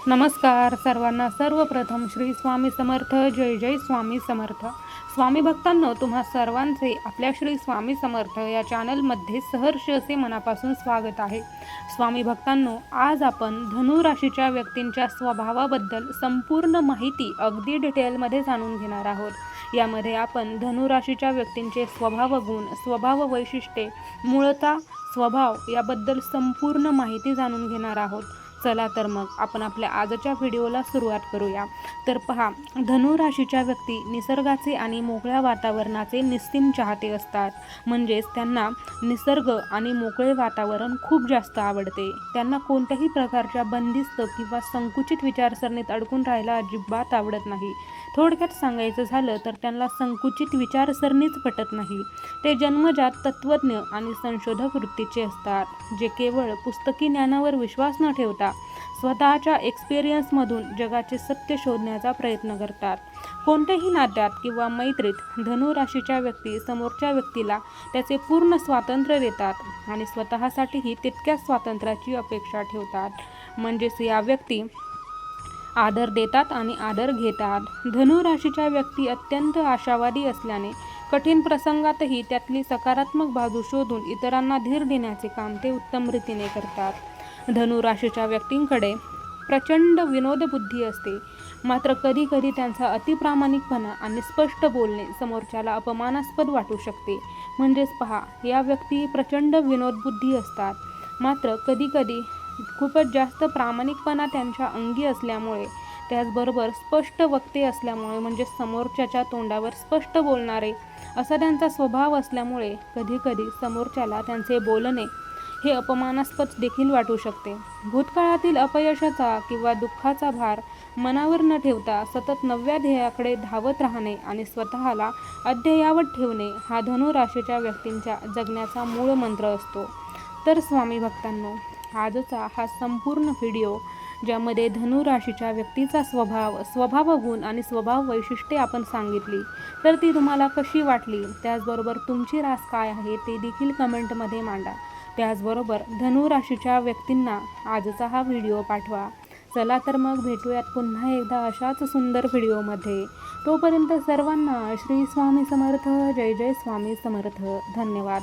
नमस्कार सर्वांना। सर्वप्रथम श्री स्वामी समर्थ, जय जय स्वामी समर्थ। स्वामी भक्तांनो, तुम्हा सर्वांचे आपल्या श्री स्वामी समर्थ या चॅनलमध्ये सहर्ष असे मनापासून स्वागत आहे। स्वामी भक्तांनो, आज आपण धनु राशीच्या व्यक्तींच्या स्वभावाबद्दल संपूर्ण माहिती अगदी डिटेलमध्ये जाणून घेणार आहोत। यामध्ये आपण धनु राशीच्या व्यक्तींचे स्वभाव गुण, स्वभाव वैशिष्ट्ये, मूळता स्वभाव याबद्दल संपूर्ण माहिती जाणून घेणार आहोत। चला तर मग आपण आपल्या आजच्या व्हिडिओला सुरुवात करूया। तर पहा, धनु राशीच्या व्यक्ती निसर्गाचे आणि मोकळ्या वातावरणाचे निस्सीम चाहते असतात। म्हणजेच त्यांना निसर्ग आणि मोकळे वातावरण खूप जास्त आवडते। त्यांना कोणत्याही प्रकारच्या बंदिस्त किंवा संकुचित विचारसरणीत अडकून राहायला अजिबात आवडत नाही। थोडक्यात सांगायचं झालं तर त्यांना संकुचित विचारसरणीच पटत नाही। ते जन्मजात तत्त्वज्ञ आणि संशोधक वृत्तीचे असतात, जे केवळ पुस्तकी ज्ञानावर विश्वास न ठेवता स्वतःच्या एक्सपिरियन्समधून जगाचे सत्य शोधण्याचा प्रयत्न करतात। कोणत्याही नात्यात किंवा मैत्रीत धनु राशीच्या व्यक्ती समोरच्या व्यक्तीला त्याचे पूर्ण स्वातंत्र्य देतात आणि स्वतःसाठीही तितक्याच स्वातंत्र्याची अपेक्षा ठेवतात। म्हणजेच या व्यक्ती आदर देतात आणि आदर घेतात। धनु राशीच्या व्यक्ती अत्यंत आशावादी असल्याने कठीण प्रसंगातही त्यातली सकारात्मक बाजू शोधून इतरांना धीर देण्याचे काम ते उत्तम रीतीने करतात। धनु राशीच्या व्यक्तींकडे प्रचंड विनोदबुद्धी असते, मात्र कधी कधी त्यांचा अतिप्रामाणिकपणा आणि स्पष्ट बोलणे समोरच्याला अपमानास्पद वाटू शकते। म्हणजेच पहा, या व्यक्ती प्रचंड विनोदबुद्धी असतात, मात्र कधी कधी खूपच जास्त प्रामाणिकपणा त्यांच्या अंगी असल्यामुळे, त्याचबरोबर स्पष्ट वक्ते असल्यामुळे, म्हणजे समोरच्याच्या तोंडावर स्पष्ट बोलणारे असा त्यांचा स्वभाव असल्यामुळे कधीकधी समोरच्याला त्यांचे बोलणे हे अपमानास्पद देखील वाटू शकते। भूतकाळातील अपयशाचा किंवा दुःखाचा भार मनावर न ठेवता सतत नव्या ध्येयाकडे धावत राहणे आणि स्वतःला अद्ययावत ठेवणे हा धनु राशीच्या व्यक्तींच्या जगण्याचा मूळ मंत्र असतो। तर स्वामी भक्तांनो, आजचा हा संपूर्ण व्हिडिओ, ज्यामध्ये धनु राशीच्या व्यक्तीचा स्वभाव गुण आणि स्वभाव वैशिष्ट्ये आपण सांगितली, तर ती तुम्हाला कशी वाटली, त्याचबरोबर तुमची रास काय आहे ते देखील कमेंटमध्ये मांडा। त्याचबरोबर धनु राशीच्या व्यक्तींना आजचा हा व्हिडिओ पाठवा। चला तर मग भेटूयात पुन्हा एकदा अशाच सुंदर व्हिडिओमध्ये। तोपर्यंत सर्वांना श्री स्वामी समर्थ, जय जय स्वामी समर्थ। धन्यवाद।